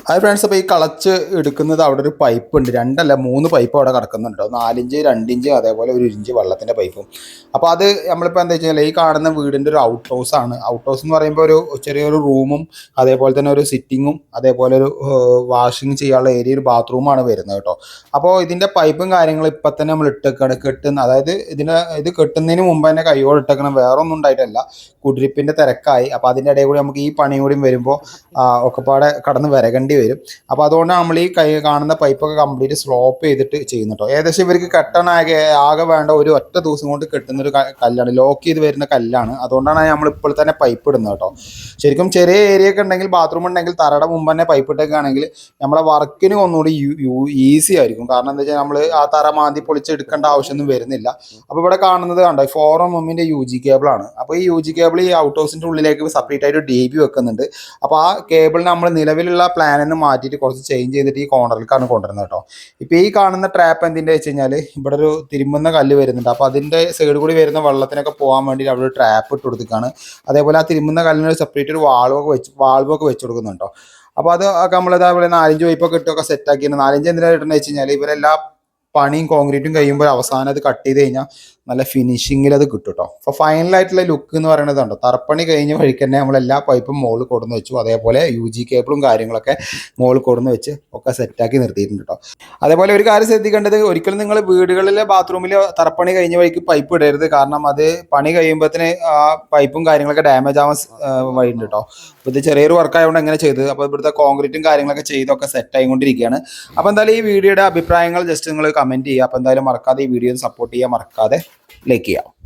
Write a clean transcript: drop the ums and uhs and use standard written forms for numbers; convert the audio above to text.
അത് ഫ്രണ്ട്സ്, അപ്പോൾ ഈ കളച്ച് എടുക്കുന്നത് അവിടെ ഒരു പൈപ്പ് ഉണ്ട്, 2 അല്ല 3 പൈപ്പ് അവിടെ കിടക്കുന്നുണ്ട്. 4 ഇഞ്ച്, 2 ഇഞ്ച്, അതേപോലെ 1 ഇഞ്ച് വെള്ളത്തിൻ്റെ പൈപ്പും. അപ്പോൾ അത് നമ്മളിപ്പോൾ എന്താ വെച്ച് കഴിഞ്ഞാൽ ഈ കാണുന്ന വീടിൻ്റെ ഒരു ഔട്ട് ഹൗസ് ആണ്. ഔട്ട് ഹൗസ് എന്ന് പറയുമ്പോൾ ഒരു ചെറിയൊരു റൂമും അതേപോലെ തന്നെ ഒരു സിറ്റിങ്ങും അതേപോലെ ഒരു വാഷിങ് ചെയ്യാനുള്ള ഏരിയ, ഒരു ബാത്റൂമാണ് വരുന്നത് കേട്ടോ. അപ്പോൾ ഇതിൻ്റെ പൈപ്പും കാര്യങ്ങളും ഇപ്പം തന്നെ നമ്മൾ ഇട്ടേക്കാണ് കെട്ടുന്ന, അതായത് ഇത് കെട്ടുന്നതിന് മുമ്പ് തന്നെ കൈയോടെ ഇട്ടേക്കണം, വേറെ ഒന്നും ഉണ്ടായിട്ടല്ല. കുടിരിപ്പിൻ്റെ തിരക്കായി. അപ്പോൾ അതിൻ്റെ ഇടയിൽ കൂടി നമുക്ക് ഈ പണി കൂടി വരുമ്പോൾ ഒക്കെപ്പാടെ കടന്ന് വരകേണ്ടി വരും. അപ്പോൾ അതുകൊണ്ടാണ് നമ്മൾ ഈ കാണുന്ന പൈപ്പൊക്കെ കംപ്ലീറ്റ് സ്ലോപ്പ് ചെയ്തിട്ട് ചെയ്യുന്നു കേട്ടോ. ഏകദേശം ഇവർക്ക് ആകെ വേണ്ട ഒരു ഒറ്റ ദിവസം കൊണ്ട് കെട്ടുന്നൊരു കല്ലാണ്, ലോക്ക് ചെയ്ത് വരുന്ന കല്ലാണ്. അതുകൊണ്ടാണ് നമ്മൾ ഇപ്പോൾ തന്നെ പൈപ്പ് ഇടുന്നത് കേട്ടോ. ശരിക്കും ചെറിയ ഏരിയ ഒക്കെ ഉണ്ടെങ്കിൽ, ബാത്റൂം ഉണ്ടെങ്കിൽ തറയുടെ മുമ്പ് തന്നെ പൈപ്പ് ഇട്ടൊക്കെയാണെങ്കിൽ നമ്മളെ വർക്കിന് ഒന്നുകൂടി ഈസി ആയിരിക്കും. കാരണം എന്താ വെച്ചാൽ നമ്മൾ ആ തറ മാന്തി പൊളിച്ചെടുക്കേണ്ട ആവശ്യമൊന്നും വരുന്നില്ല. അപ്പോൾ ഇവിടെ കാണുന്നത് കണ്ടോ, 4mm UG കേബിളാണ്. അപ്പോൾ ഈ UG കേബിൾ ഈ ഔട്ട് ഹൗസിൻ്റെ ഉള്ളിലേക്ക് സെപ്പറേറ്റ് ആയിട്ട് DB വെക്കുന്നുണ്ട്. അപ്പോൾ ആ കേബിളിന് നമ്മൾ നിലവിലുള്ള പ്ലാനിന് മാറ്റിയിട്ട് കുറച്ച് ചേഞ്ച് ചെയ്തിട്ട് ഈ കോർണറിലേക്കാണ് കൊണ്ടുവരുന്നത് കേട്ടോ. ഇപ്പോൾ ഈ കാണുന്ന ട്രാപ്പ് എന്തിൻ്റെ വെച്ച് കഴിഞ്ഞാൽ ഇവിടെ ഒരു തിരുമ്പുന്ന കല്ല് വരുന്നുണ്ട്. അപ്പോൾ അതിൻ്റെ സൈഡ് കൂടി വരുന്ന വെള്ളത്തിനൊക്കെ പോകാൻ വേണ്ടി അവിടെ ഒരു ട്രാപ്പ് ഇട്ട് കൊടുക്കുകയാണ്. അതേപോലെ ആ തിരുമ്പുന്ന കല്ലിന് സെപ്പറേറ്റ് ഒരു വാൾവൊക്കെ വെച്ച് കൊടുക്കുന്നുണ്ടോ. അപ്പോൾ അത് ഒക്കെ നമ്മൾ അതേപോലെ 4-5 പൈപ്പൊക്കെ ഇട്ടൊക്കെ സെറ്റാക്കിയാണ്. 4-5 എന്തിനാണ് ഇട്ടെന്ന് വെച്ച് കഴിഞ്ഞാൽ ഇവരെല്ലാം പണിയും കോൺക്രീറ്റും കഴിയുമ്പോൾ അവസാനം അത് കട്ട് ചെയ്ത് കഴിഞ്ഞാൽ നല്ല ഫിനിഷിങ്ങിൽ അത് കിട്ടും കേട്ടോ. അപ്പോൾ ഫൈനലായിട്ടുള്ള ലുക്ക് എന്ന് പറയുന്നത് ഉണ്ടോ, തറപ്പണി കഴിഞ്ഞ വഴിക്ക് തന്നെ നമ്മളെല്ലാ പൈപ്പും മുകളിൽ കൊടുന്ന് വെച്ചു. അതേപോലെ UG കേബിളും കാര്യങ്ങളൊക്കെ മുകളിൽ കൊടുന്ന് വെച്ച് ഒക്കെ സെറ്റാക്കി നിർത്തിയിട്ടുണ്ട് കേട്ടോ. അതേപോലെ ഒരു കാര്യം ശ്രദ്ധിക്കേണ്ടത്, ഒരിക്കലും നിങ്ങൾ വീടുകളിലെ ബാത്റൂമിൽ തറപ്പണി കഴിഞ്ഞ വഴിക്ക് പൈപ്പ് ഇടരുത്. കാരണം അത് പണി കഴിയുമ്പോഴത്തേന് ആ പൈപ്പും കാര്യങ്ങളൊക്കെ ഡാമേജ് ആവാൻ വഴിയുണ്ട് കേട്ടോ. അപ്പോൾ ഇത് ചെറിയൊരു വർക്ക് ആയതുകൊണ്ട് എങ്ങനെ ചെയ്തത്. അപ്പോൾ ഇവിടുത്തെ കോൺക്രീറ്റും കാര്യങ്ങളൊക്കെ ചെയ്തൊക്കെ സെറ്റ് ആയിക്കൊണ്ടിരിക്കുകയാണ്. അപ്പോൾ എന്തായാലും ഈ വീഡിയോയുടെ അഭിപ്രായങ്ങൾ ജസ്റ്റ് നിങ്ങൾ കമൻറ്റ് ചെയ്യുക. അപ്പോൾ എന്തായാലും മറക്കാതെ ഈ വീഡിയോ സപ്പോർട്ട് ചെയ്യാൻ മറക്കാതെ ലൈക്ക് ചെയ്യാം.